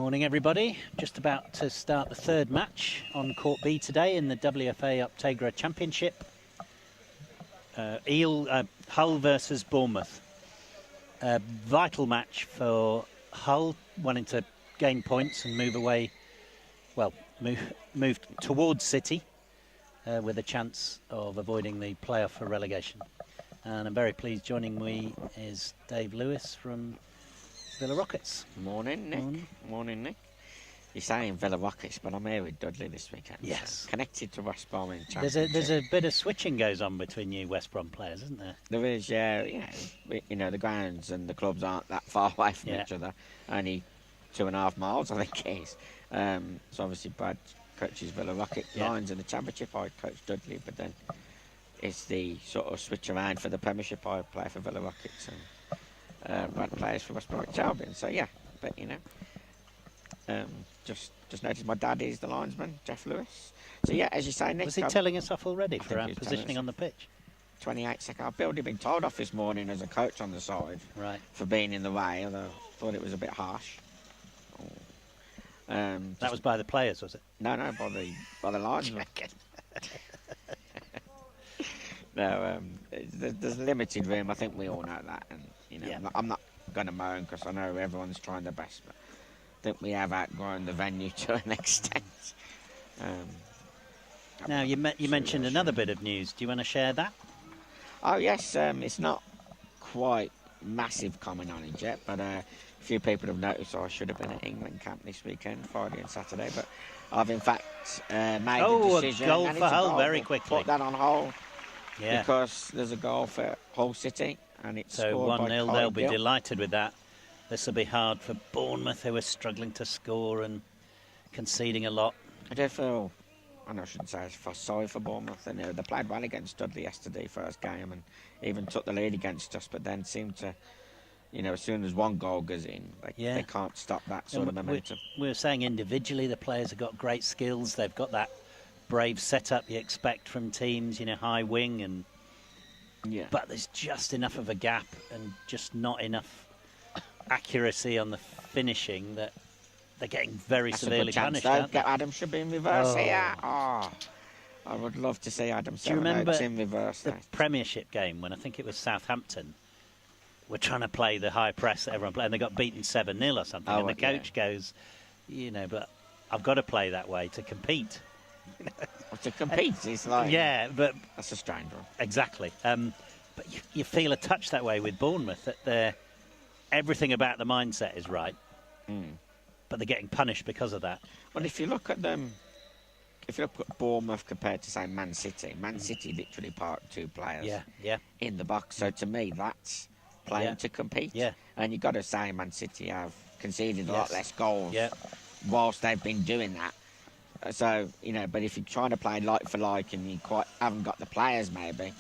Morning, everybody. Just about to start the third match on Court B today in the WFA Optegra Championship. Hull versus Bournemouth. A vital match for Hull, wanting to gain points and move away, well, move towards City with a chance of avoiding the playoff for relegation. And I'm very pleased joining me is Dave Lewis from Villa Rockets. Morning, Nick. Morning, Nick. You're saying Villa Rockets, but I'm here with Dudley this weekend. Yes. So connected to West Brom in Championship. There's a bit of switching goes on between you West Brom players, isn't there? There is, yeah. You know, the grounds and the clubs aren't that far away from each other. Only 2.5 miles, I think it is. So obviously Brad coaches Villa Rocket Lions in the Championship. I coach Dudley, but then it's the sort of switch around for the Premiership. I play for Villa Rockets and Brad plays for West Bromwich Albion. So yeah, but you know, just noticed my dad is the linesman, Jeff Lewis. So yeah, as you say, Nick. Was he telling us off already for our positioning on the pitch? 28 seconds. I've already been told off this morning as a coach on the side for being in the way, although I thought it was a bit harsh. That was by the players, was it? No, by the linesman. No, there's limited room. I think we all know that, and you know, I'm not going to moan because I know everyone's trying their best, but I think we have outgrown the venue to an extent. Now you mentioned another bit of news. Do you want to share that? Oh yes, it's not quite massive comment on it yet, but a few people have noticed I should have been at England camp this weekend, Friday and Saturday, but I've in fact made a decision. A goal for Hull very quickly. Put that on hold because there's a goal for Hull City and it's scored by 1-0. They'll be delighted with that. This will be hard for Bournemouth, who are struggling to score and conceding a lot. I do feel, and I shouldn't say sorry for Bournemouth. And, they played well against Dudley yesterday, first game, and even took the lead against us, but then seemed to, you know, as soon as one goal goes in, they can't stop that sort of momentum. We were saying individually the players have got great skills. They've got that brave setup you expect from teams, you know, high wing, and but there's just enough of a gap and just not enough accuracy on the finishing that they're getting very severely punished. Adam should be in reverse here. Oh, I would love to see Adam. Do you remember in reverse the Premiership game when I think it was Southampton were trying to play the high press that everyone played, and they got beaten 7-0 or something, and the coach goes, you know, but I've got to play that way to compete. To compete, it's like but that's a strange one. Exactly. But you feel a touch that way with Bournemouth, that everything about the mindset is right, but they're getting punished because of that. Well, if you look at them, if you look at Bournemouth compared to say Man City literally parked 2 players in the box. So to me, that's playing to compete. And you've got to say Man City have conceded a lot less goals whilst they've been doing that. So, you know, but if you're trying to play like for like and you quite haven't got the players, maybe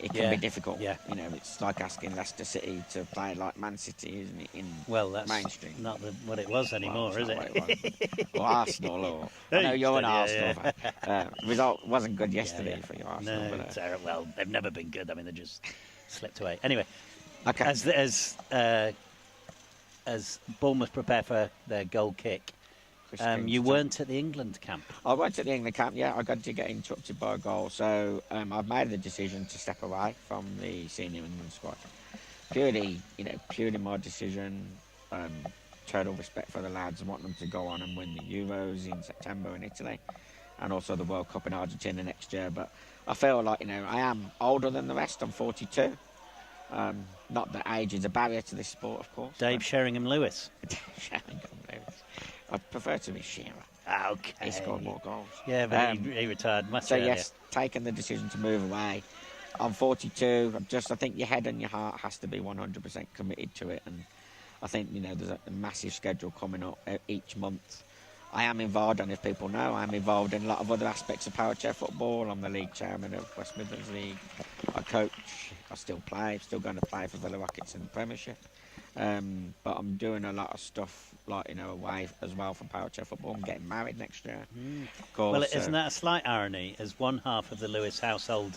it can be difficult. You know, it's like asking Leicester City to play like Man City, isn't it? That's mainstream. Not what it was anymore, is it? Or Arsenal, or I know you're an Arsenal fan. Result wasn't good yesterday for your Arsenal. No, but, well, they've never been good. I mean, they just slipped away. Anyway, okay. As Bournemouth prepare for their goal kick. You weren't at the England camp. I went at the England camp, I got to get interrupted by a goal. So I've made the decision to step away from the senior England squad. Purely my decision. Total respect for the lads and want them to go on and win the Euros in September in Italy. And also the World Cup in Argentina next year. But I feel like, I am older than the rest. I'm 42. Not that age is a barrier to this sport, of course. Dave Sheringham-Lewis. Sheringham-Lewis. I prefer to be Shearer. Okay. He scored more goals. Yeah, but he retired much earlier. Yes, taking the decision to move away. I'm 42. I think your head and your heart has to be 100% committed to it. And I think, there's a massive schedule coming up each month. I am involved, and if people know, I am involved in a lot of other aspects of power chair football. I'm the league chairman of West Midlands League. I coach. I still play. Still going to play for Villa Rockets in the Premiership. But I'm doing a lot of stuff away as well from power chair football. I'm getting married next year. Of course, well, isn't that a slight irony as one half of the Lewis household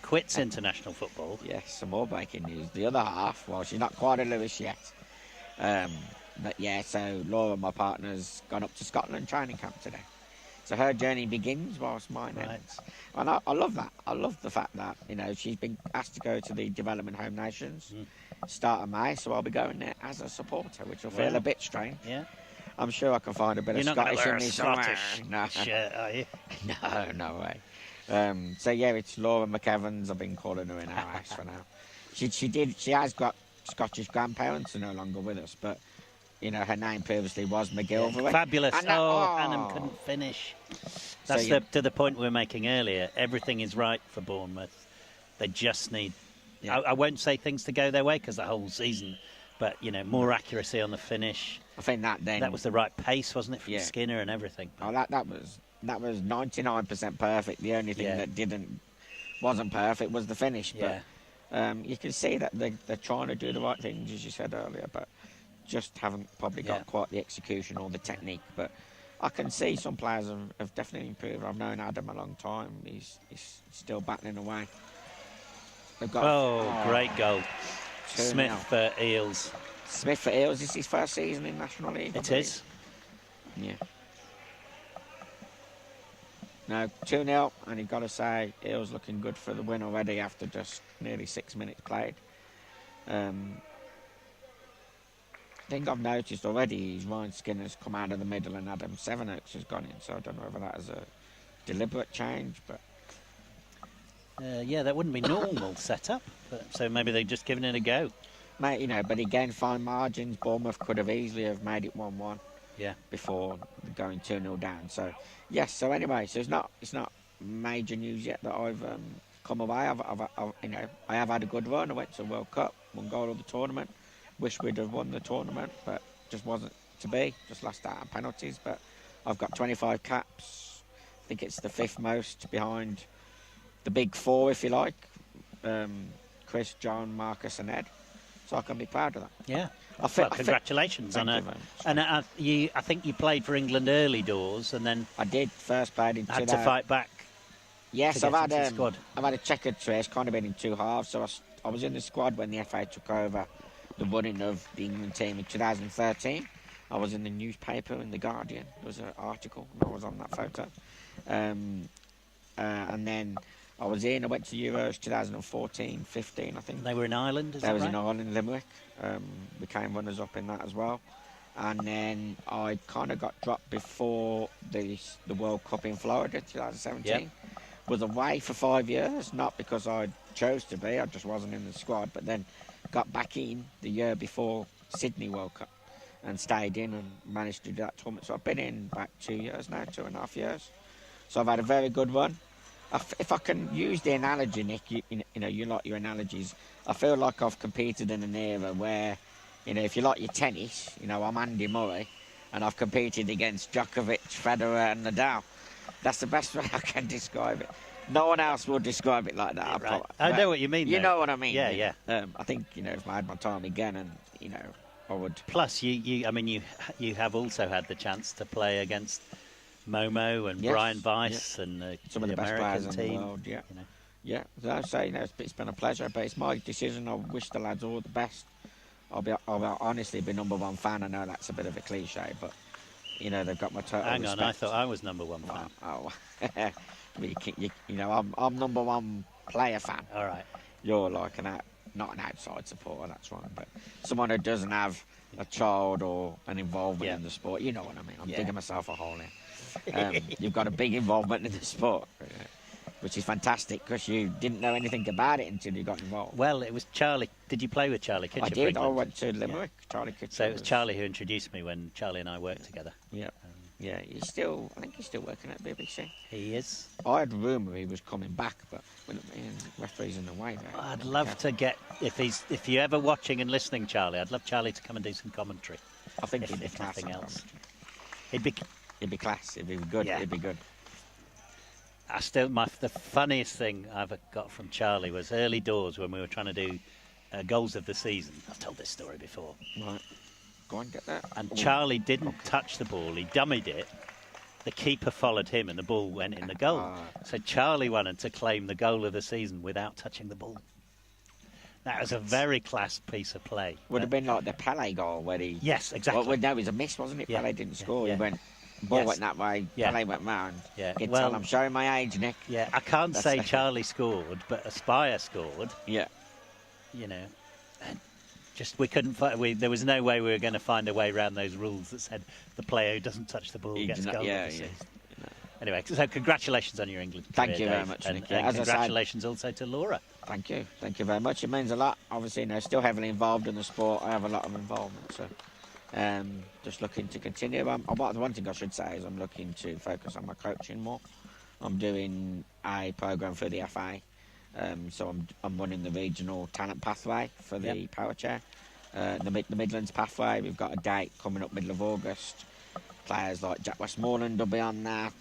quits international football? Yes, some more breaking news. The other half, well, she's not quite a Lewis yet. But yeah, so Laura, my partner's gone up to Scotland training camp today. So her journey begins whilst mine ends. And I love that. I love the fact that, you know, she's been asked to go to the Development Home Nations start of May, so I'll be going there as a supporter, which will feel a bit strange. Yeah. I'm sure I can find a bit of Scottish in me somewhere. No. Shirt, are you? No way. So yeah, it's Laura McEvans. I've been calling her in our house for now. She has got Scottish grandparents, are no longer with us, but you know her name previously was McGilvery. Fabulous. Hannam couldn't finish. That's to the point we were making earlier. Everything is right for Bournemouth. They just need. Yeah. I won't say things to go their way because the whole season, but you know, more accuracy on the finish. I think that was the right pace, wasn't it, from Skinner and everything? Oh, that was 99% perfect. The only thing that wasn't perfect was the finish. But you can see that they're trying to do the right things, as you said earlier, but just haven't probably got quite the execution or the technique. But I can see some players have definitely improved. I've known Adam a long time. He's still battling away. Great goal. Smith for Eels. Smith for Eels. This is his first season in National League. It is. Yeah. No, 2-0, and you've got to say, Eels looking good for the win already after just nearly 6 minutes played. I think I've noticed already Ryan Skinner's come out of the middle and Adam Sevenoaks has gone in, so I don't know whether that is a deliberate change, but... that wouldn't be normal setup, so maybe they've just given it a go. Mate, you know, but again, fine margins. Bournemouth could have easily have made it 1-1 before going 2-0 down. So, yes, so anyway, so it's not major news yet that I've come away. I have had a good run. I went to the World Cup, won goal of the tournament. Wish we'd have won the tournament, but just wasn't to be. Just lost out on penalties, but I've got 25 caps. I think it's the 5th most behind the big 4, if you like. Chris, John, Marcus and Ed. So I can be proud of that. Yeah. Congratulations on it. And I think you played for England early doors, and then I did. First played in 2000. Had to fight back. Yes, I've had a checkered trace, kind of been in 2 halves. So I was in the squad when the FA took over the running of the England team in 2013. I was in the newspaper in the Guardian. There was an article, and I was on that photo. And then I went to Euros 2014, 15, I think. They were in Ireland, They was in Ireland, Limerick. Became runners-up in that as well. And then I kind of got dropped before the World Cup in Florida, 2017. Yep. Was away for 5 years, not because I chose to be, I just wasn't in the squad, but then got back in the year before Sydney World Cup and stayed in and managed to do that tournament. So I've been in back 2 years now, 2.5 years. So I've had a very good run. If I can use the analogy, Nick, you like your analogies. I feel like I've competed in an era where, if you like your tennis, I'm Andy Murray, and I've competed against Djokovic, Federer, and Nadal. That's the best way I can describe it. No one else will describe it like that. Yeah, right. I know what you mean. You know what I mean. Yeah. I think if I had my time again, and I would. Plus, you have also had the chance to play against Momo and Brian Weiss and some of the best American players team. in the world. Yeah. Yeah. As I say, it's been a pleasure, but it's my decision. I wish the lads all the best. I'll honestly be number one fan. I know that's a bit of a cliche, but they've got my total Hang respect. on, I thought I was number one fan. I'm number one player fan. All right. You're like not an outside supporter, that's wrong, but someone who doesn't have a child or an involvement in the sport. You know what I mean? I'm digging myself a hole here. You've got a big involvement in the sport, which is fantastic because you didn't know anything about it until you got involved. Well, it was Charlie. Did you play with Charlie Kitcher? I did. I went to Limerick. Charlie Kitcher. So it was Charlie who introduced me when Charlie and I worked together. Yeah. I think he's still working at BBC. He is. I had a rumour he was coming back, but referees in the way there. I'd love to get, if you're ever watching and listening, Charlie, I'd love Charlie to come and do some commentary. I think he'd be class. Nothing else. He'd be class. It'd be good. Yeah. It'd be good. The funniest thing I've got from Charlie was early doors when we were trying to do goals of the season. I've told this story before. Right. Go on, get that. And Charlie didn't touch the ball. He dummied it. The keeper followed him and the ball went in the goal. So Charlie wanted to claim the goal of the season without touching the ball. That was a very class piece of play. Would have been like the Pele goal where he... Yes, exactly. Well, no, it was a miss, wasn't it? Yeah. Pele didn't score. Yeah. He went... Ball Yes. went that way. Yeah. Pele went round. Yeah. You can Well, tell I'm showing my age, Nick. Yeah, I can't say That's- Charlie scored, but Aspire scored. Yeah. You know, and just we couldn't. There was no way we were going to find a way around those rules that said the player who doesn't touch the ball gets goal. Yeah. Anyway, so congratulations on your England career, Thank you very Dave, much, and, Nick. and As I said- congratulations also to Laura. Thank you very much. It means a lot. Obviously, still heavily involved in the sport. I have a lot of involvement, so just looking to continue. The one thing I should say is I'm looking to focus on my coaching more. I'm doing a program for the FA, so I'm running the regional talent pathway for the power chair, the Midlands pathway. We've got a date coming up middle of August. Players like Jack Westmoreland will be on that,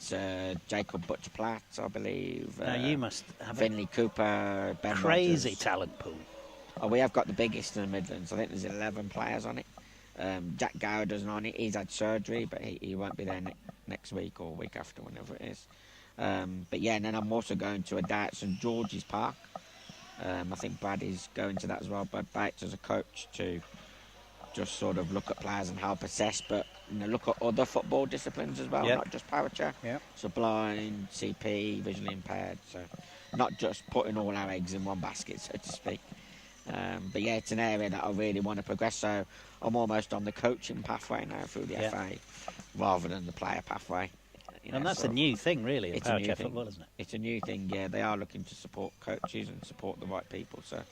Jacob Butcher-Platt, I believe. Now you must have Finley Cooper, Ben crazy Rogers. talent pool. Oh, we have got the biggest in the Midlands. I think there's 11 players on it. Jack Gowder's on it. He's had surgery, but he won't be there next week or week after, whenever it is. But yeah, and then I'm also going to a day at St George's Park. I think Brad is going to that as well. Brad Bates as a coach to just sort of look at players and help assess, but look at other football disciplines as well, not just power chair. So blind, CP, visually impaired. So not just putting all our eggs in one basket, so to speak. But yeah, it's an area that I really want to progress. So I'm almost on the coaching pathway now through the FA, rather than the player pathway. And that's a new thing, really, in it's power a new chair thing. football, isn't it? It's a new thing. Yeah, they are looking to support coaches and support the right people. So,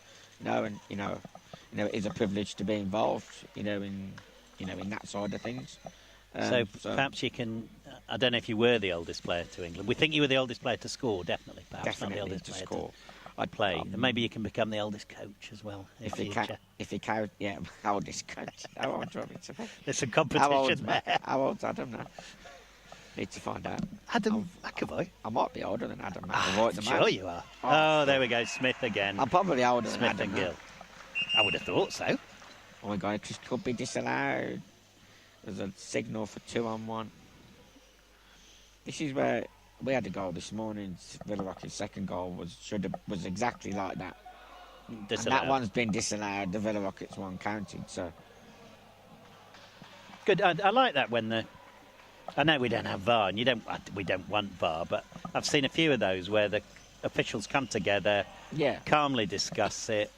it is a privilege to be involved. In that side of things. So perhaps you can. I don't know if you were the oldest player to England. We think you were the oldest player to score, definitely. Perhaps definitely not the oldest to player score. I'd play. And maybe you can become the oldest coach as well. If he carried, oldest coach. How old do you want me to be? There's some competition there. How old's Adam now? Need to find out. Adam McAvoy? I might be older than Adam McAvoy at the Sure moment. you are. Oh, there we go. Smith again. I'm probably older than Smith Adam and now. Gill. I would have thought so. Oh my God, it just could be disallowed. There's a signal for 2-on-1. This is where we had a goal this morning. Villarock's second goal was exactly like that. Disallowed. And that one's been disallowed. The Villarock's one counted. So Good. I like that when the. I know we don't have VAR, and we don't want VAR, but I've seen a few of those where the officials come together, calmly discuss it,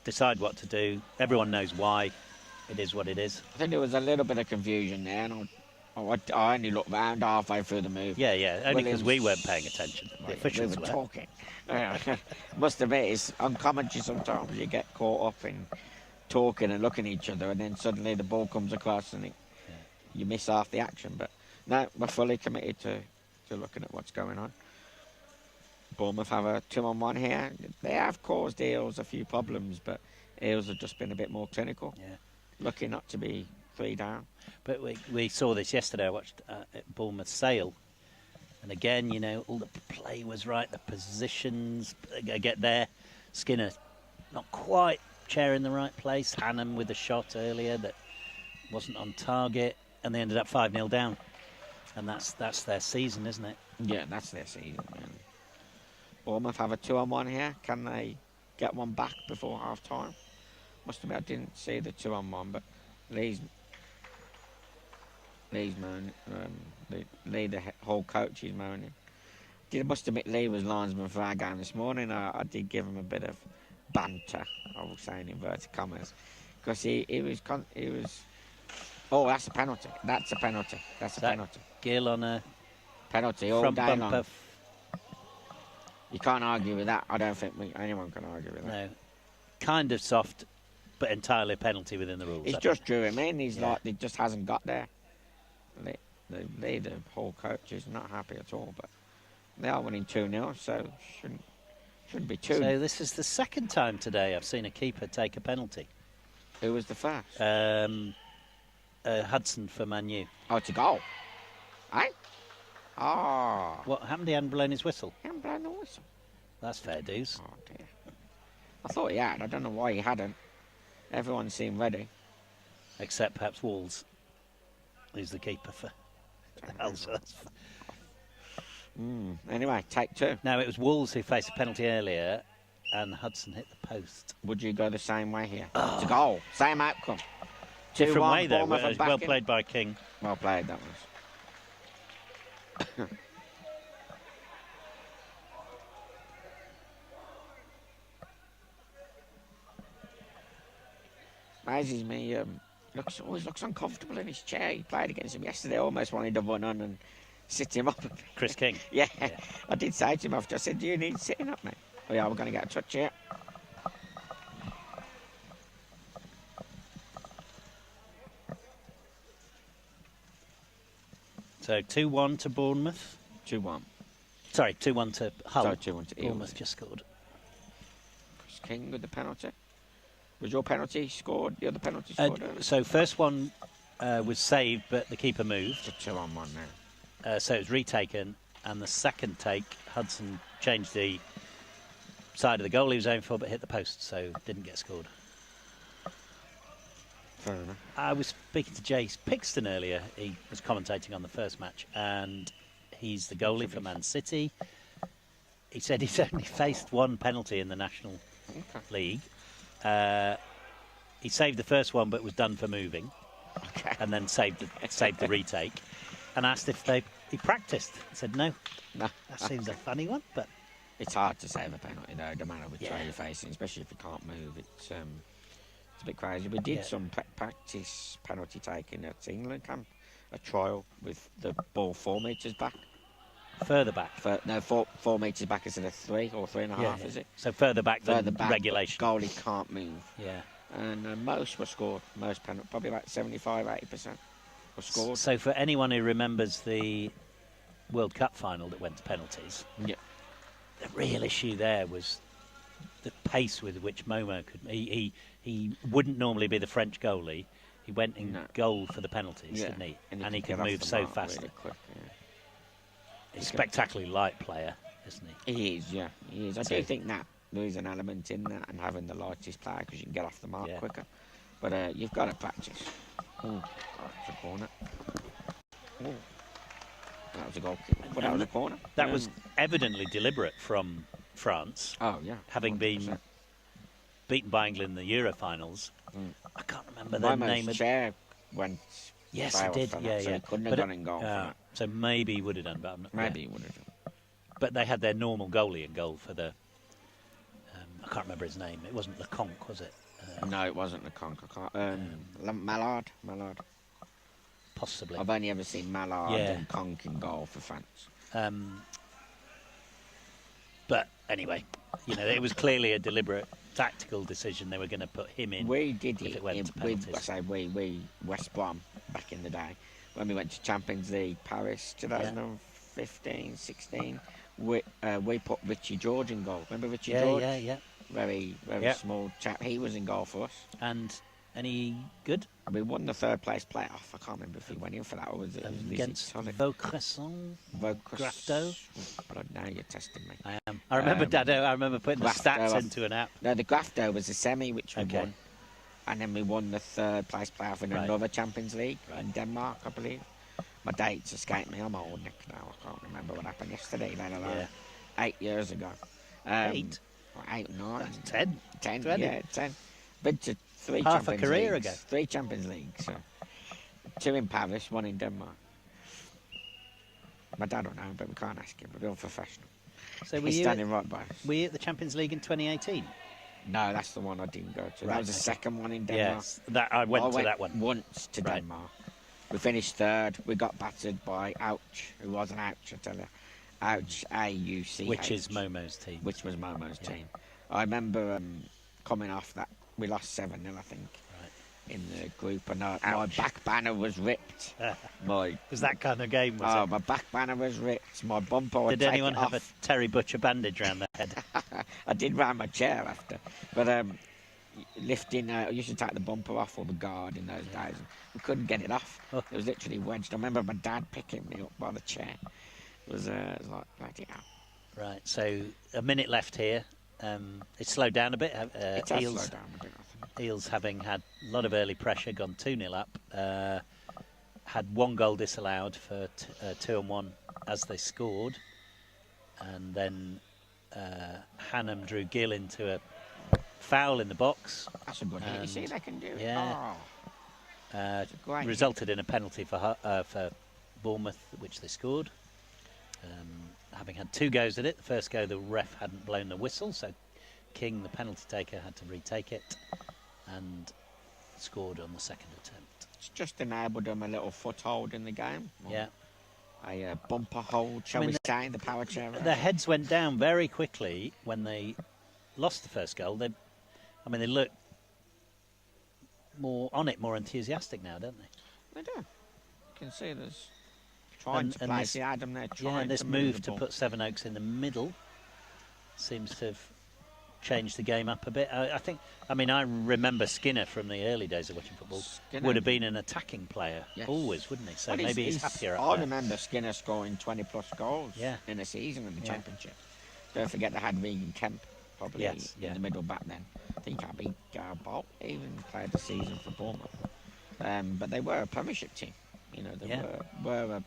decide what to do. Everyone knows why. It is what it is. I think there was a little bit of confusion there, and I only looked round halfway through the move. Yeah. Only because we weren't paying attention. The officials we were talking. Must admit, it's uncommentary sometimes. You get caught up in talking and looking at each other, and then suddenly the ball comes across and you miss half the action. But no, we're fully committed to looking at what's going on. Bournemouth have a 2-on-1 here. They have caused Eels a few problems, but Eels have just been a bit more clinical. Yeah. Lucky not to be 3 down. But we saw this yesterday. I watched at Bournemouth Sale. And again, all the play was right, the positions, get there. Skinner not quite chair in the right place. Hannam with a shot earlier that wasn't on target. And they ended up 5-0 down. And that's their season, isn't it? Yeah, that's their season. Man. Bournemouth have a 2-on-1 here. Can they get one back before half-time? Must admit, I didn't see the 2-on-1, but Lee's moaning. Lee, the whole coach, is moaning. I must admit, Lee was linesman for our game this morning. I did give him a bit of banter, I will say in inverted commas, because he was. Oh, that's a penalty. That's a penalty. That's a penalty. Gill on a penalty all front day bumper. long. You can't argue with that. I don't think anyone can argue with that. No, kind of soft, but entirely a penalty within the rules. He's just drew him in. He's like, he just hasn't got there. The whole coach is not happy at all, but they are winning 2-0, so shouldn't be too. So this is the second time today I've seen a keeper take a penalty. Who was the first? Hudson for Man U. Oh, it's a goal. Eh? Oh. What happened? He hadn't blown his whistle. He hadn't blown the whistle. That's fair dues. Oh dear. I thought he had. I don't know why he hadn't. Everyone seemed ready. Except perhaps Walls, who's the keeper for Ellsworth. Anyway, take 2. No, it was Walls who faced a penalty earlier, and Hudson hit the post. Would you go the same way here? It's a goal. Same outcome. Different 2-1, way though. Bournemouth are Well back in. played by King. Well played, that was. Amazes me. Always looks uncomfortable in his chair. He played against him yesterday. Almost wanted to run on and sit him up. Chris King. Yeah. I did say to him after. I said, "Do you need sitting up, mate?" Oh yeah, we're going to get a touch here. So 2-1 to Bournemouth. 2-1. Sorry, 2-1 to Hull. Sorry, 2-1 to Bournemouth Eels. just scored. Chris King with the penalty. Was your penalty scored? The other penalty scored? So first one was saved, but the keeper moved. It's a 2-1 now. So it was retaken, and the second take, Hudson changed the side of the goal he was aiming for, but hit the post, so didn't get scored. Fair enough. I was speaking to Jace Pixton earlier. He was commentating on the first match, and he's the goalie for Man City. He said he's only faced one penalty in the National League. He saved the first one, but was done for moving, and then saved the retake. And asked if he practiced. He said no. That seems a funny one, but it's hard to save a penalty though, no matter which way Yeah. you're facing, especially if you can't move. It's a bit crazy. We did some practice penalty taking at England camp, a trial with the ball 4 metres back. further back. 4 metres back instead of 3 or 3.5, is it? So further back than Further back, regulation. Goalie can't move. Yeah. And most were scored, most penalty, probably about 75-80% were scored. So for anyone who remembers the World Cup final that went to penalties, Yeah. the real issue there was the pace with which Momo could. He wouldn't normally be the French goalie. He went in goal for the penalties, didn't he? And he could could get off move the so mark fast. really quick, He's a spectacularly light player, isn't he? He is, yeah, he is. I do think that there is an element in that and having the lightest player because you can get off the mark quicker. But you've got to practice. Oh, that's a corner. Oh, that was a goal kick. But that was a corner. That was evidently deliberate from France. Oh, yeah. Having 100%. been beaten by England in the Euro finals. I can't remember the name of chair went. Yes, failed he did. for that, Yeah, so yeah. he couldn't have gone in goal for that. So maybe he would have done, but I'm not, Maybe he would have done. But they had their normal goalie in goal for the. I can't remember his name. It wasn't Leconque, was it? No, it wasn't Leconque. I can't. Mallard. Possibly. I've only ever seen Mallard and Conque in goal for France. But anyway, it was clearly a deliberate tactical decision. They were going to put him in. We did if it. it went to penalties. We West Brom back in the day when we went to Champions League Paris 2015, 16. We put Richie George in goal. Remember Richie George? Yeah. Very small chap. He was in goal for us. And any good? We won the third place playoff. I can't remember if he went in for that or was it against Vaucresson? Grafto? Now you're testing me. I am. I remember Dado. I remember putting the stats into an app. No, the Grafto was the semi which we won, and then we won the third place playoff in another Champions League in Denmark, I believe. My dates escape me. I'm old Nick now. I can't remember what happened yesterday. Let alone 8 years ago. 8? Or 8 or 9. That's 10. 10. 20. Yeah, 10. Been to 3 Half Champions a career Leagues. ago. 3 Champions Leagues. So 2 in Paris, 1 in Denmark. My dad don't know, but we can't ask him. We're unprofessional. So He's standing right by us. Were you at the Champions League in 2018? No, that's the one I didn't go to. That was the second one in Denmark. Yes, I went to that one. Once to Denmark. We finished third. We got battered by Ouch, who was an Ouch, I tell you. Ouch, A-U-C-H. Which is Momo's team. Which was Momo's team. I remember coming off that. We lost 7-0, I think, in the group. And my back banner was ripped. It was that kind of game, was it? My back banner was ripped. My bumper would Did take anyone it have off. a Terry Butcher bandage around their head? I did round my chair after. But lifting, I used to take the bumper off or the guard in those days. And we couldn't get it off. It was literally wedged. I remember my dad picking me up by the chair. It was like, bloody hell. Right, so a minute left here. It slowed down a bit. It has slowed down a bit, I think. Eels, having had a lot of early pressure, gone 2-0 up, had 1 goal disallowed for 2-1 as they scored, and then Hannam drew Gill into a foul in the box. That's a good hit. You see, they can do it. Yeah. It's a great Resulted in a penalty for Bournemouth, which they scored. Having had 2 goes at it, the first go the ref hadn't blown the whistle, so King, the penalty taker, had to retake it and scored on the second attempt. It's just enabled them a little foothold in the game. Yeah. A bumper hold, shall we say, the power chair. Their heads went down very quickly when they lost the first goal. They look more enthusiastic now, don't they? They do. You can see there's trying to place the Adam there. And this move to put Sevenoaks in the middle seems to have changed the game up a bit. I remember Skinner from the early days of watching football. Skinner would have been an attacking player, always, wouldn't he? So maybe he's happier up there. I remember Skinner scoring 20 plus goals in a season in the Championship. Don't forget they had Regan Kemp probably in the middle back then. I think Abby Garbolt even played the season for Bournemouth. But they were a Premiership team. I've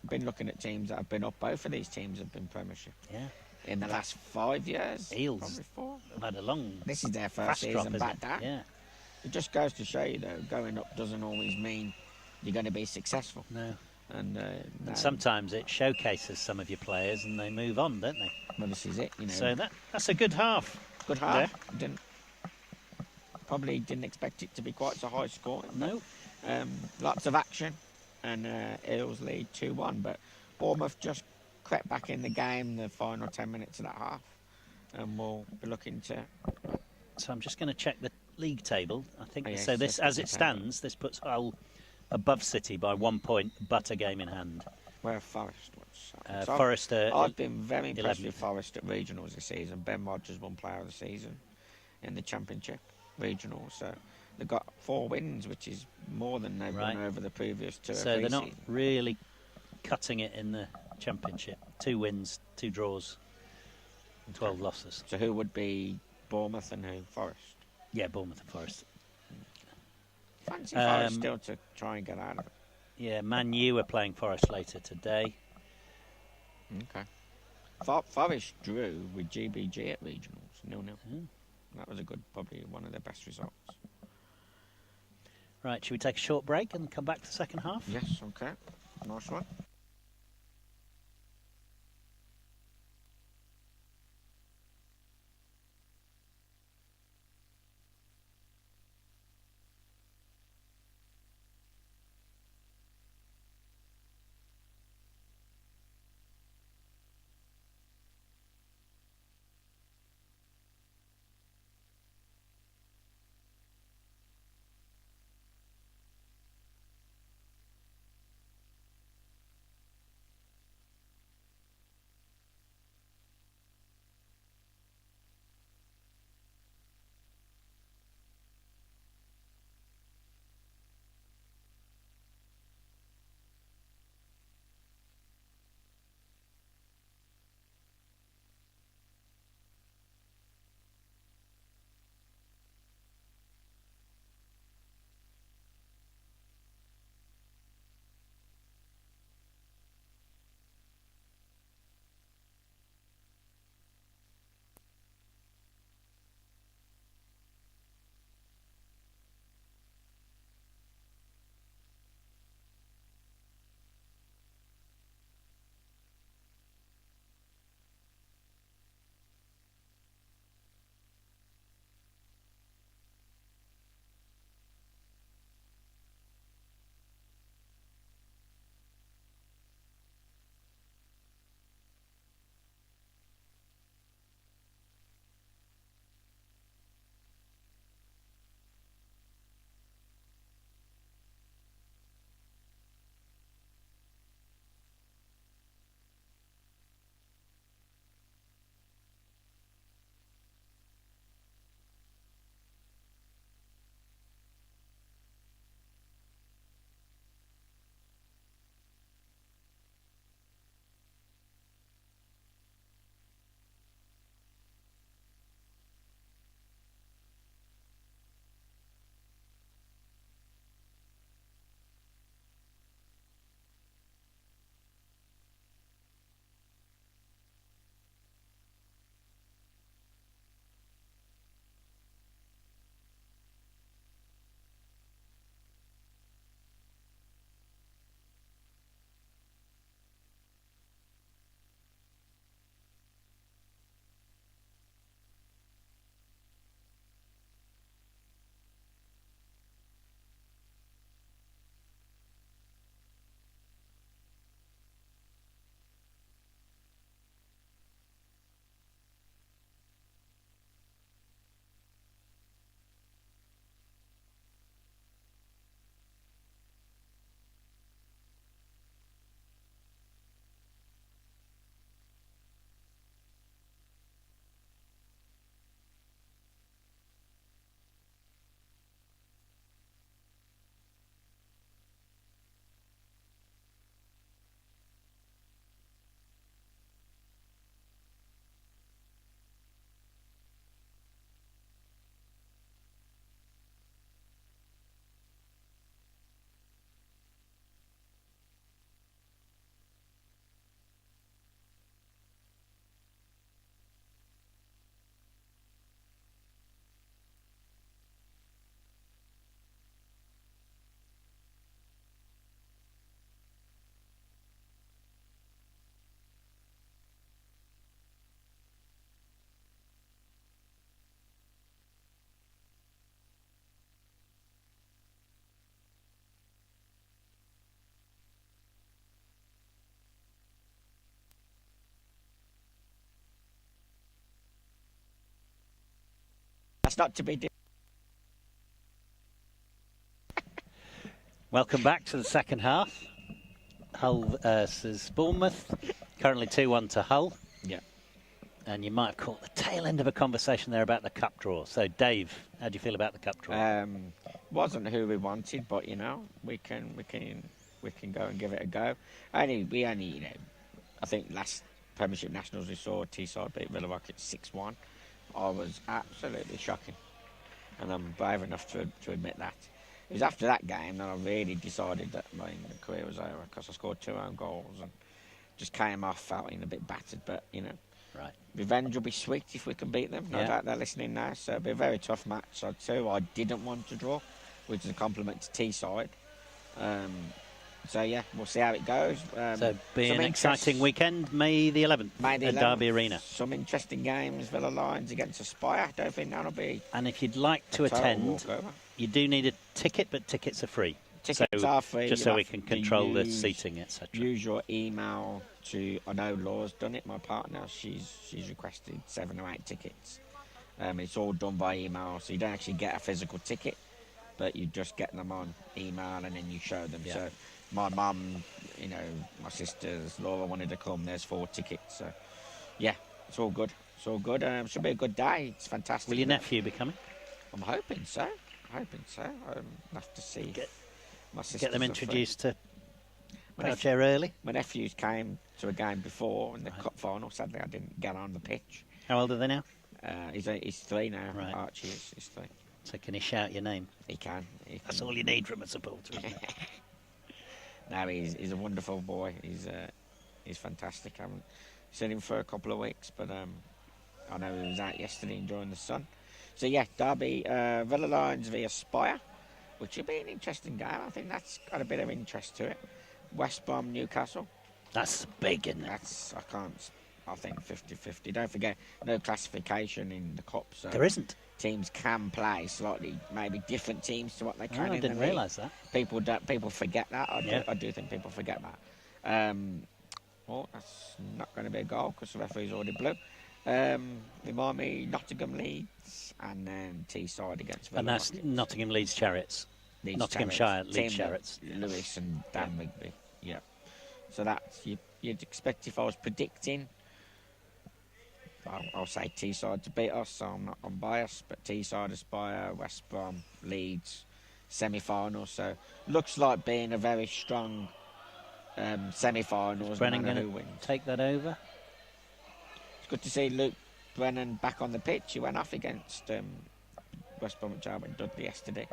been looking at teams that have been up. Both of these teams have been Premiership. Yeah. In the last 5 years. Eels. Probably 4. They've had a long. This is their first season back down. Yeah. It just goes to show you, though, going up doesn't always mean you're going to be successful. No. And sometimes it showcases some of your players and they move on, don't they? Well, this is it. So that's a good half. Good half. Yeah. Probably didn't expect it to be quite so high scoring. No. Lots of action, and Eels lead 2-1. But Bournemouth just crept back in the game the final 10 minutes of that half, and we'll be looking to. So I'm just going to check the league table. I think so. This, as it stands, this puts Hull above City by 1 point, but a game in hand. Where Forest was. Forest. I've been very impressed with Forest at regionals this season. Ben Rodgers won Player of the Season in the Championship regionals. So they've got 4 wins, which is more than they've won over the previous 2 or 3 So they're not seasons. really cutting it in the Championship. 2 wins, 2 draws, and 12 losses. So who would be Bournemouth and who? Forest? Yeah, Bournemouth and Forest. Fancy Forest still to try and get out of it. Yeah, Man U are playing Forest later today. Okay. Forest drew with GBG at regionals, 0-0. That was probably one of their best results. Right, should we take a short break and come back to the second half? Yes, okay. Nice one. That's not to be. Welcome back to the second half. Hull versus Bournemouth. Currently 2-1 to Hull. Yeah. And you might have caught the tail end of a conversation there about the cup draw. So, Dave, how do you feel about the cup draw? Wasn't who we wanted, but you know, we can go and give it a go. We only, you know, I think last Premiership Nationals we saw Teesside beat Villa Rocket 6-1. I was absolutely shocking, and I'm brave enough to admit that. It was after that game that I really decided that my career was over, because I scored 2 own goals and just came off feeling a bit battered. But you know, right, revenge will be sweet if we can beat them. No doubt they're listening now, so it'll be a very tough match. I'd say I didn't want to draw, which is a compliment to Teesside. So yeah, we'll see how it goes. So be an exciting weekend, May the 11th, at Derby Arena. Some interesting games, Villa Lions against Aspire. I don't think that'll be. And if you'd like to attend, you do need a ticket, but tickets are free. Tickets are free. Just so we can control the seating, etc. Use your email to. I know Laura's done it. My partner, she's requested 7 or 8 tickets. It's all done by email, so you don't actually get a physical ticket, but you just get them on email and then you show them. Yeah. So my mum, you know, my sisters, Laura wanted to come. There's 4 tickets. So yeah, it's all good. It's all good. Should be a good day. It's fantastic. Will your nephew be coming? I'm hoping so. I'll have to see. My sisters get them introduced to Chair early. My nephews came to a game before in the cup final. Sadly, I didn't get on the pitch. How old are they now? He's 3 now. Right. Archie is 3. So can he shout your name? He can. That's all you need from a supporter, isn't it? No, he's a wonderful boy. He's fantastic. I haven't seen him for a couple of weeks, but I know he was out yesterday enjoying the sun. So yeah, Derby, Villa Lions via Spire, which will be an interesting game. I think that's got a bit of interest to it. West Brom, Newcastle. That's big, isn't it? I think 50-50. Don't forget, no classification in the Cup. So there isn't. Teams can play slightly, maybe different teams to what they can. I didn't realise that. People forget that. I do think people forget that. Well, that's not going to be a goal because the referee's already blew. Remind me, Nottingham Leeds and then Teesside against Villa. And that's Nottingham Leeds Chariots. Nottinghamshire Leeds Chariots. Lewis and Dan Rigby. Yeah. So that's you'd expect if I was predicting. I'll say Teesside to beat us, so I'm not unbiased, but Teesside, Aspire, West Brom, Leeds, semi-final. So looks like being a very strong semi-final. Brennan going to take that over? It's good to see Luke Brennan back on the pitch. He went off against West Bromwich Albion Dudley yesterday,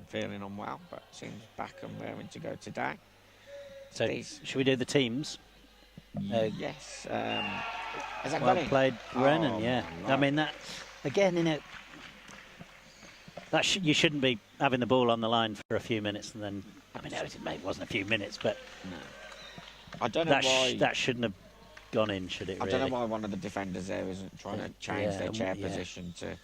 feeling unwell, but seems back and raring to go today. So should we do the teams? Yes. Has that well played, Brennan. Yeah. I mean that again. You shouldn't be having the ball on the line for a few minutes and then. I mean, it wasn't a few minutes, but no. I don't know why that shouldn't have gone in. Should it? I don't know why one of the defenders there isn't trying to change their chair position to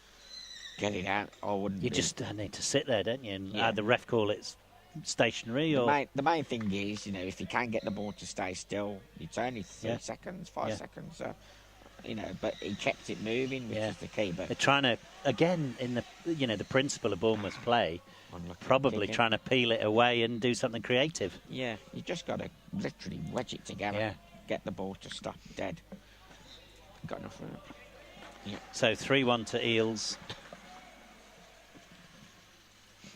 get it out. I wouldn't. You just need to sit there, don't you? And the ref call it's stationary or the main thing is, you know, if you can get the ball to stay still, it's only 3 seconds, 5 seconds. So, you know, but he kept it moving, which is the key. But they're trying to again in the principle of Bournemouth's play, probably trying to peel it away and do something creative. Yeah, you just got to literally wedge it together, get the ball to stop dead. Got enough room. Yeah. So 3-1 to Eels.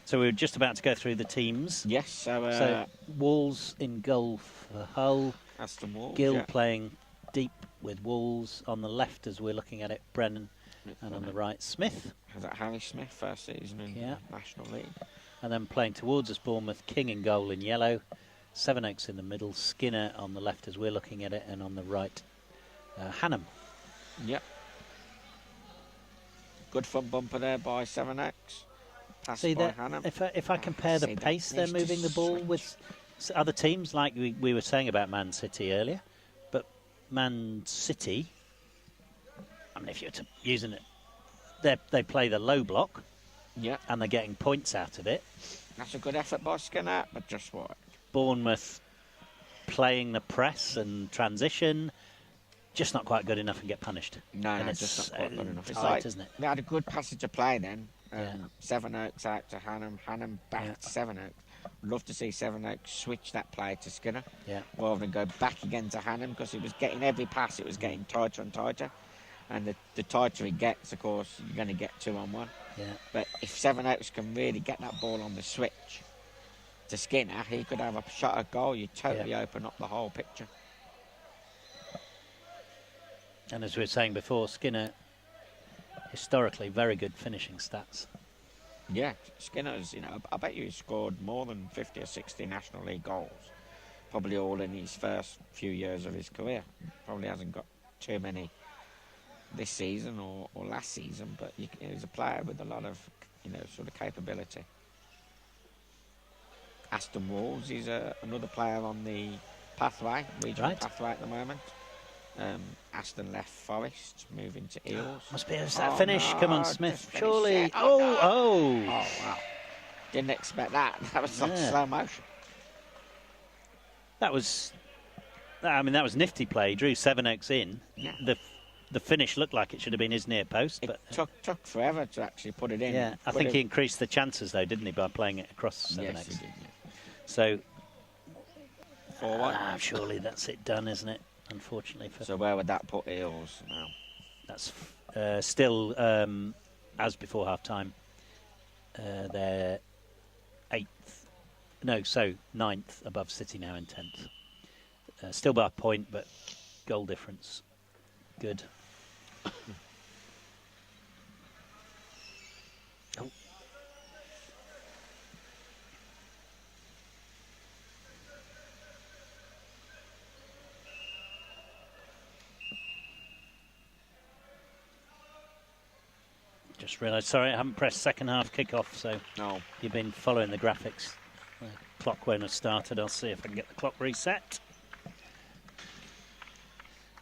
So we were just about to go through the teams. Yes. So Wolves in goal for Hull. Aston Wolves. Gill playing deep with Wolves. On the left, as we're looking at it, Brennan. And on the right, Smith. Is that Harry Smith, first season in National League? And then playing towards us, Bournemouth, King in goal in yellow. Sevenoaks in the middle. Skinner on the left as we're looking at it. And on the right, Hannam. Yep. Good front bumper there by Sevenoaks. See that if I compare the pace they're moving the ball with other teams, like we were saying about Man City earlier, but Man City, I mean, if you're using it, they play the low block, and they're getting points out of it. That's a good effort by Skinner, but just what? Bournemouth playing the press and transition, just not quite good enough and get punished. No, and no, it's just not quite good enough. It's tight, like, isn't it? they had a good passage of play then. Yeah. Sevenoaks out to Hannam, Hannam back to Sevenoaks. Love to see Sevenoaks switch that play to Skinner, rather than go back again to Hannam, because it was getting every pass, it was getting tighter and tighter. And the tighter it gets, of course, you're going to get 2-on-1. Yeah. But if Sevenoaks can really get that ball on the switch to Skinner, he could have a shot at goal. You totally open up the whole picture. And as we were saying before, Skinner, historically, very good finishing stats. Yeah, Skinner's, I bet you he scored more than 50 or 60 National League goals. Probably all in his first few years of his career. Probably hasn't got too many this season or last season, but he's a player with a lot of, sort of capability. Aston Wolves is another player on the pathway, regional pathway at the moment. Aston left Forest, moving to Eels. Must be a finish. No, Come on, Smith. Surely. No. Oh, wow. Didn't expect that. That was like slow motion. That was nifty play. He drew Sevenoaks in. Yeah. The finish looked like it should have been his near post, It but took forever to actually put it in. yeah, I think he increased the chances though, didn't he, by playing it across Sevenoaks? Yes, he did. Yeah. So 4-1. surely that's it done, isn't it? Unfortunately for. So where would that put Eels now? That's still as before half time. They're 9th above City now in 10th. Still by a point, but goal difference good. Oh. Just realised, sorry, I haven't pressed second half kick-off, so you've been following the graphics. The clock won't have started. I'll see if I can get the clock reset.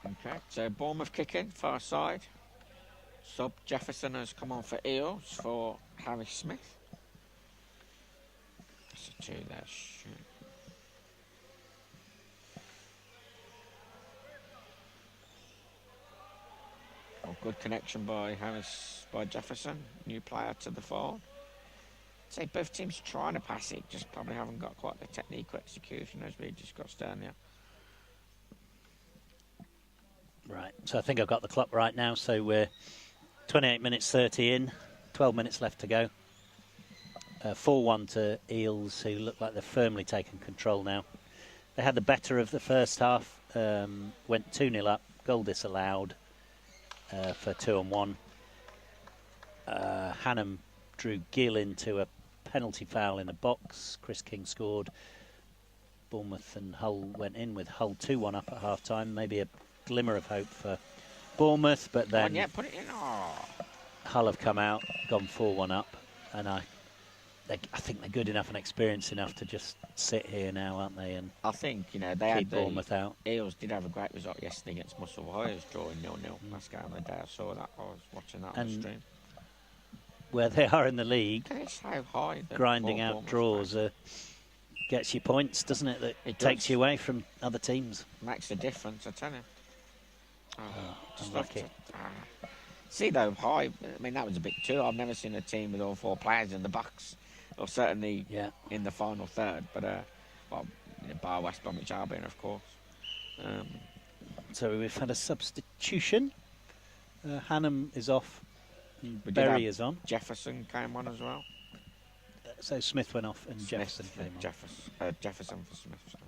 Okay, so Bournemouth kicking, far side. Sub Jefferson has come on for Eels for Harry Smith. That's a 2 there, shoot. Oh, good connection by Jefferson, new player to the forward. I'd say both teams trying to pass it, just probably haven't got quite the technique or execution as we just got earlier. Right, so I think I've got the clock right now. So we're 28 minutes 30 in, 12 minutes left to go. 4-1 to Eels, who look like they've firmly taken control now. They had the better of the first half, went 2-0 up, goal disallowed for 2-on-1. Hannam drew Gill into a penalty foul in the box. Chris King scored. Bournemouth and Hull went in with Hull 2-1 up at half-time. Maybe a glimmer of hope for Bournemouth, but then put it in. Hull have come out, gone 4-1 up, and I think they're good enough and experienced enough to just sit here now, aren't they? And I think they keep had Bournemouth out. Eels did have a great result yesterday against Muscle Warriors, drawing 0-0. Last game of the day, I saw that. I was watching that on the stream. Where they are in the league, it's so high. Grinding out draws gets you points, doesn't it? That it takes you away from other teams. Makes a difference, I tell you. Just unlucky. See though, high. I mean, that was a bit too. I've never seen a team with all 4 players in the box, or certainly in the final third. But bar West Bromwich Albion, of course. So we've had a substitution. Hannam is off. Berry is on. Jefferson came on as well. So Smith went off and Jefferson came on. Jefferson for Smith. So.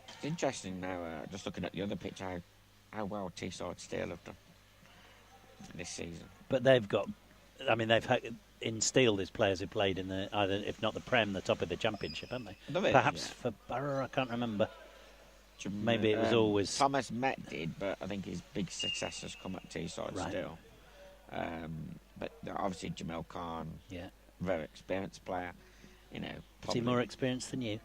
It's interesting now, just looking at the other pitch, how well Teesside Steel have done this season. But they've got, they've had, in Steel, there's players who played in the, either, if not the Prem, the top of the Championship, haven't they? Perhaps for Borough, I can't remember. Maybe it was always... Thomas Met did, but I think his big success has come at Teesside Steel. But obviously Jamel Khan, very experienced player. Is he more experienced than you?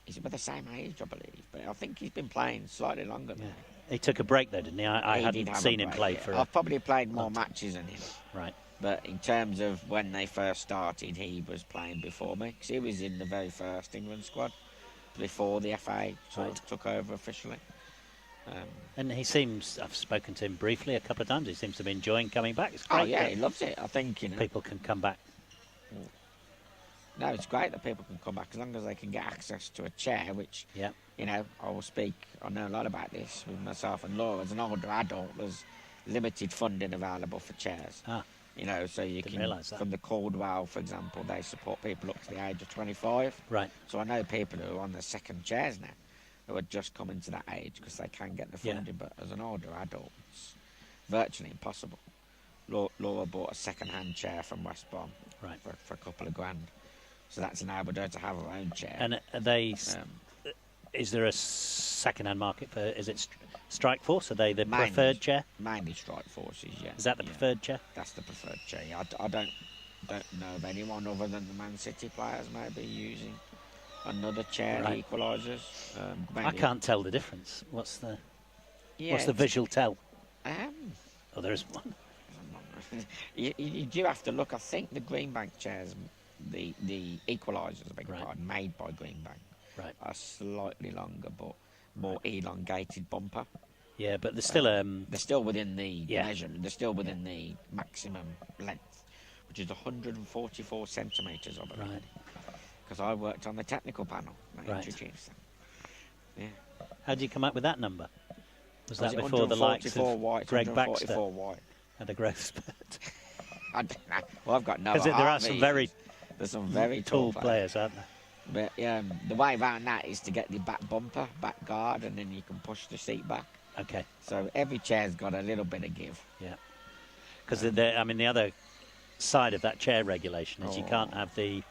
He's about the same age, I believe, but I think he's been playing slightly longer than me. He took a break though, didn't he? I hadn't seen him play for. I've probably played more matches than him. Right. But in terms of when they first started, he was playing before me, because he was in the very first England squad before the FA sort of took over officially. And he seems, I've spoken to him briefly a couple of times, he seems to be enjoying coming back. It's great. Oh yeah, he loves it. I think, you know, people can come back. No, it's great that people can come back as long as they can get access to a chair, which, you know, I know a lot about this with myself and Laura. As an older adult, there's limited funding available for chairs. You know, so you can, from the Caldwell, for example, they support people up to the age of 25. Right. So I know people who are on their second chairs now, who are just coming to that age because they can get the funding. But as an older adult, it's virtually impossible. Laura bought a second-hand chair from West Brom for a couple of grand. So that's enabled her to have her own chair. And are they... is there a second-hand market for... Is it Strike Force? Are they the preferred chair? Mainly Strike Forces, yeah. Is that the preferred chair? That's the preferred chair. Yeah, I don't know of anyone other than the Man City players maybe using another chair, equalisers. I can't tell the difference. What's the visual tell? Oh, there isn't one. You do have to look. I think the Greenbank chairs, the equalisers, I beg your pardon, made by Greenbank, are slightly longer but more elongated bumper. Yeah, but they're still they're still within the measurement. They're still within the maximum length, which is 144 centimetres, I believe. Right. Because I worked on the technical panel. Introduced them. Yeah. How did you come up with that number? Was that before the likes of white, Greg Baxter white. had a growth spurt? I don't know. Well, I've got no. Because there are some very tall players, aren't there? But the way around that is to get the back bumper, back guard, and then you can push the seat back. Okay. So every chair's got a little bit of give. Yeah. Because the other side of that chair regulation is you can't have the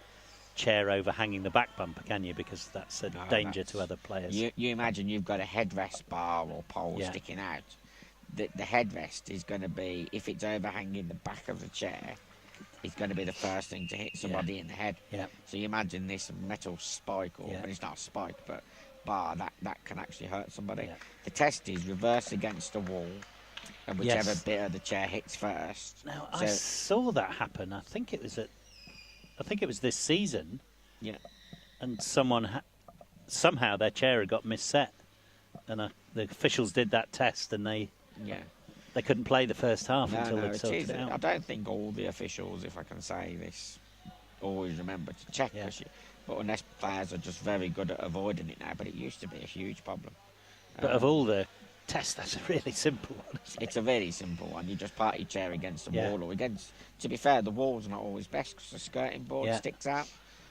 chair overhanging the back bumper, can you? Because that's a danger to other players. You imagine you've got a headrest bar or pole sticking out. The headrest is going to be, if it's overhanging the back of the chair, it's going to be the first thing to hit somebody in the head. Yeah. So you imagine this metal spike, but it's not a spike, but bar that can actually hurt somebody. Yeah. The test is reverse against a wall, and whichever bit of the chair hits first. Now I saw that happen. I think it was this season. Yeah. And somehow their chair had got misset, and the officials did that test, and they couldn't play the first half until they'd sorted it out. I don't think all the officials, if I can say this, always remember to check. But unless players are just very good at avoiding it now, but it used to be a huge problem. But of all the tests, that's a really simple one. It's a very simple one. You just park your chair against the wall or against... To be fair, the wall's not always best because the skirting board sticks out.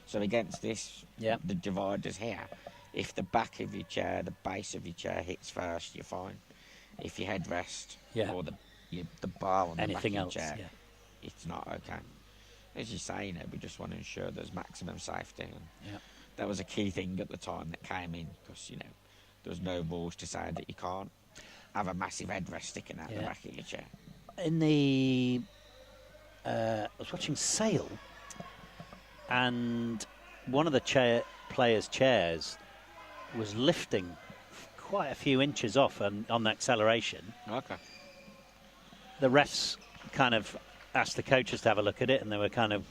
So against this, the dividers here, if the back of your chair, the base of your chair hits first, you're fine. If your headrest or the bar on anything the back else, of your chair, it's not okay. As you say, we just want to ensure there's maximum safety. And that was a key thing at the time that came in because, there was no rules to say that you can't have a massive headrest sticking out the back of your chair. I was watching Sale, and one of the players' chairs was lifting quite a few inches off on the acceleration. Okay. The refs kind of asked the coaches to have a look at it, and they were kind of,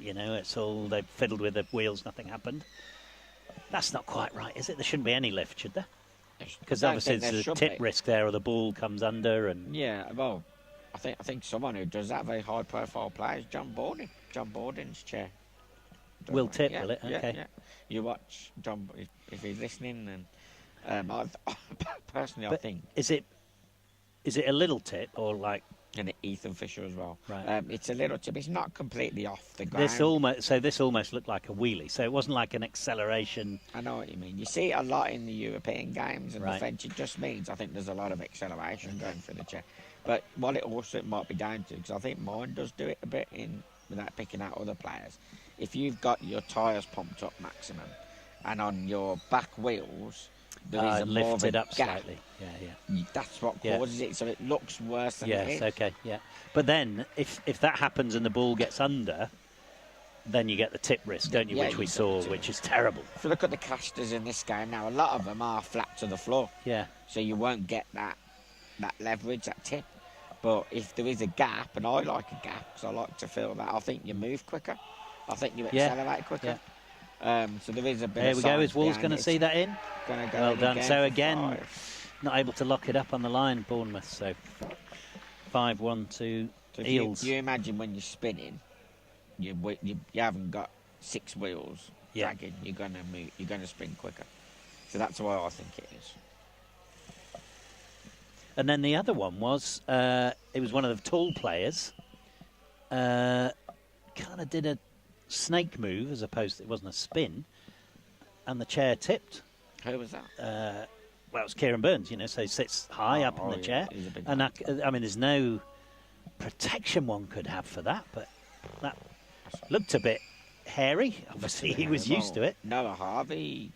it's all, they fiddled with the wheels, nothing happened. That's not quite right, is it? There shouldn't be any lift, should there? Because obviously there's a tip risk there, or the ball comes under. And well, I think someone who does that, very high-profile player, is John Borden. John Borden's chair. Will tip, will it? Okay. Yeah. You watch John if he's listening, and personally, I think. Is it a little tip or like? And Ethan Fisher as well. Right. It's a little tip. It's not completely off the ground. This almost looked like a wheelie. So it wasn't like an acceleration. I know what you mean. You see it a lot in the European games and the French. It just means I think there's a lot of acceleration going through the chair. But what it might be down to, because I think mine does do it a bit without picking out other players. If you've got your tyres pumped up maximum, and on your back wheels there is more of a up gap. Slightly. Yeah. That's what causes it, so it looks worse than it is. Yes, okay, yeah. But then, if that happens and the ball gets under, then you get the tip risk, don't you? Which we saw, which is terrible. If you look at the casters in this game now, a lot of them are flat to the floor. Yeah. So you won't get that leverage, that tip. But if there is a gap, and I like a gap because I like to feel that, I think you move quicker. I think you accelerate quicker. So there is a bit There of we go. science Is Wolves behind going to it. see that in? Gonna go Well in done. So for again, 5. not able to lock it up on the line, Bournemouth. So 5-1 to So if Eels. you imagine when you're spinning, you haven't got 6 wheels dragging. You're gonna move. You're gonna spin quicker. So that's why I think it is. And then the other one was, it was one of the tall players. Kind of did a snake move as opposed to, it wasn't a spin. And the chair tipped. Who was that? Well, it was Kieran Burns, so he sits high up in the chair. He's a big And man. I mean, there's no protection one could have for that, but that looked a bit hairy. Obviously, he was used to it. Noah Harvey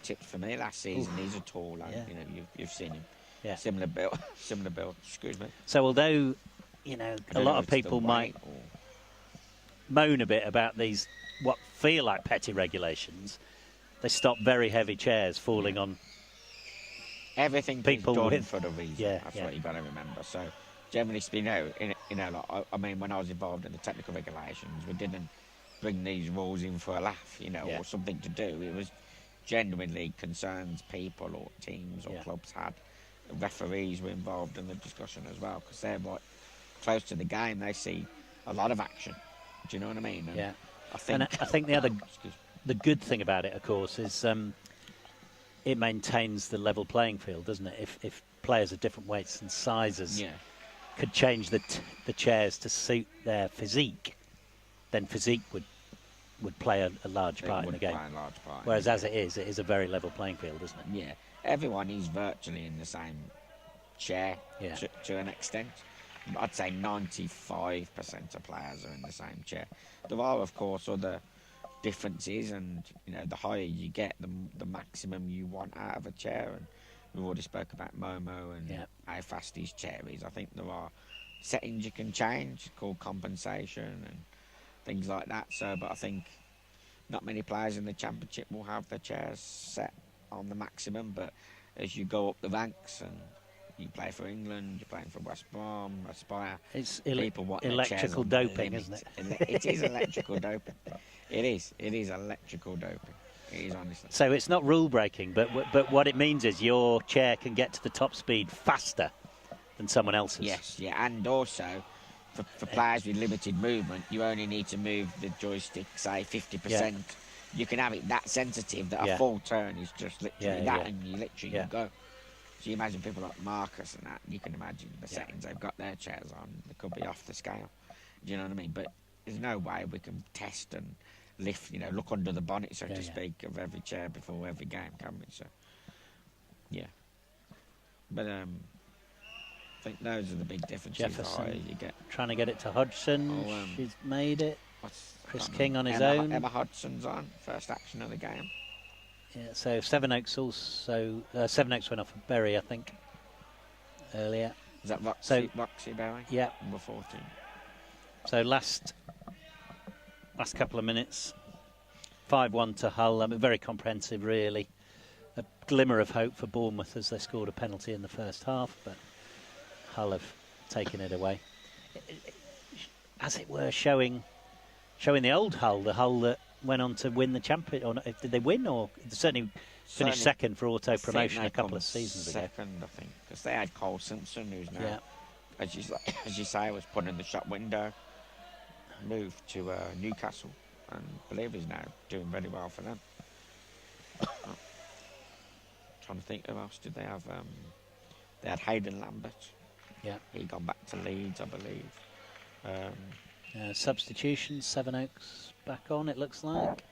tipped for me last season. He's a tall lad. Yeah. You've seen him. Yeah. Similar build. Similar build. Excuse me. So although, a lot of people might moan a bit about these, what feel like petty regulations, they stop very heavy chairs falling on everything people done with, for the reason. That's what you got to remember. So generally speaking, I mean, when I was involved in the technical regulations, we didn't bring these rules in for a laugh, or something to do. It was genuinely concerns people or teams or clubs had. Referees were involved in the discussion as well because they're close to the game. They see a lot of action. Do you know what I mean? And I think the other the good thing about it, of course, is it maintains the level playing field, doesn't it? If players of different weights and sizes could change the chairs to suit their physique, then physique would play a large part in the game. Whereas as it is a very level playing field, isn't it? Yeah. Everyone is virtually in the same chair to an extent. I'd say 95% of players are in the same chair. There are, of course, other differences, and the higher you get, the maximum you want out of a chair. And we've already spoke about Momo and how fast his chair is. I think there are settings you can change called compensation and things like that. So, but I think not many players in the Championship will have their chairs set on the maximum, but as you go up the ranks and you play for England, you're playing for West Brom, Aspire, it's people want electrical doping, isn't it? It is electrical doping. It is electrical doping. It is, honestly. So it's not rule breaking, but what it means is your chair can get to the top speed faster than someone else's. Yes, and also for players with limited movement, you only need to move the joystick, say 50%. You can have it that sensitive that a full turn is just literally and you literally go. So you imagine people like Marcus and that, you can imagine the settings they've got their chairs on. They could be off the scale. Do you know what I mean? But there's no way we can test and lift, look under the bonnet, so to speak, of every chair before every game, can we? So, But I think those are the big differences. Jefferson You get trying to get it to Hodgson. She's made it. Chris King on his own. Emma Hodgson's on first action of the game. Yeah, so Sevenoaks also. Sevenoaks went off for Berry, I think, earlier. Is that Roxy Berry? Yeah. Number 14. So last couple of minutes, 5-1 to Hull. I mean, very comprehensive, really. A glimmer of hope for Bournemouth as they scored a penalty in the first half, but Hull have taken it away. As it were, showing the old Hull, the Hull that went on to win the champion. Or not, did they win? Or certainly finished second for auto promotion a couple of seasons ago. Second, I think, because they had Cole Simpson, who's now, as you say, was put in the shop window, moved to Newcastle, and I believe he's now doing very well for them. Trying to think who else did they have? They had Hayden Lambert. Yeah, he gone back to Leeds, I believe. Substitutions, Sevenoaks back on, it looks like.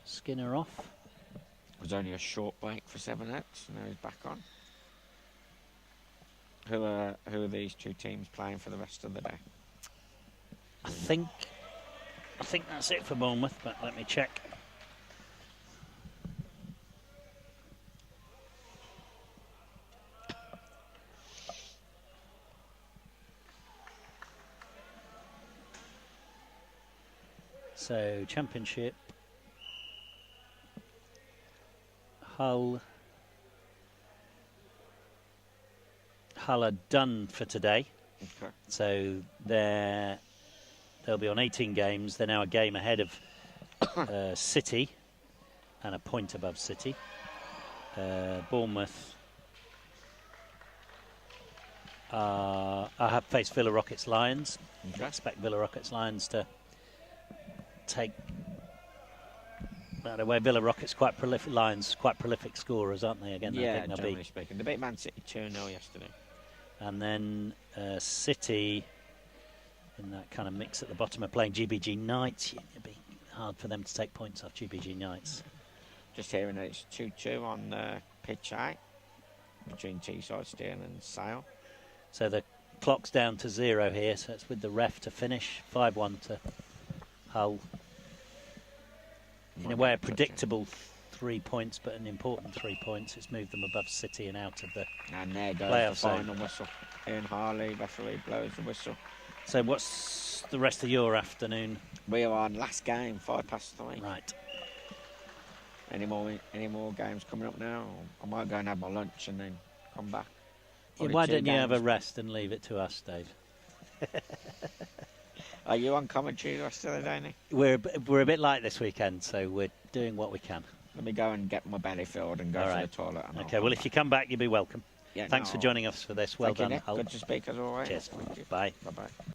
Skinner off. It was only a short break for Sevenoaks, now he's back on. Who are these two teams playing for the rest of the day? I think that's it for Bournemouth, but let me check. So, Championship, Hull are done for today. Okay. So they'll be on 18 games. They're now a game ahead of City and a point above City. Bournemouth I have faced Villa Rockets Lions. Okay. I expect Villa Rockets Lions to take that away. Villa Rockets quite prolific, Lions quite prolific scorers, aren't they? Again, Yeah, I think they'll generally be. speaking. They beat Man City 2-0 yesterday. And then City in that kind of mix at the bottom are playing GBG Knights. It'd be hard for them to take points off GBG Knights. Just hearing that it's 2-2 on pitch A between Teesside Steel and Sale. So the clock's down to 0 here, so it's with the ref to finish. 5-1 to Hull. In a way, a predictable 3 points, but an important 3 points. It's moved them above City and out of the And there goes playoff the zone. final whistle. Ian Harley, referee, blows the whistle. So what's the rest of your afternoon? We are on last game, 3:05. Right. Any more games coming up now? I might go and have my lunch and then come back. Yeah, Probably why 2 don't you have a games. rest and leave it to us, Dave? Are you on commentary the rest of the day, Nick? We're a bit light this weekend, so we're doing what we can. Let me go and get my belly filled and go All to right. the toilet. And I'll Okay, come well, if back. you come back, you'll be welcome. Yeah, Thanks no, for joining us for this. Well Thank you, done, Nick. Hull. Good to speak as always. Cheers. Thank you. Bye. Bye-bye.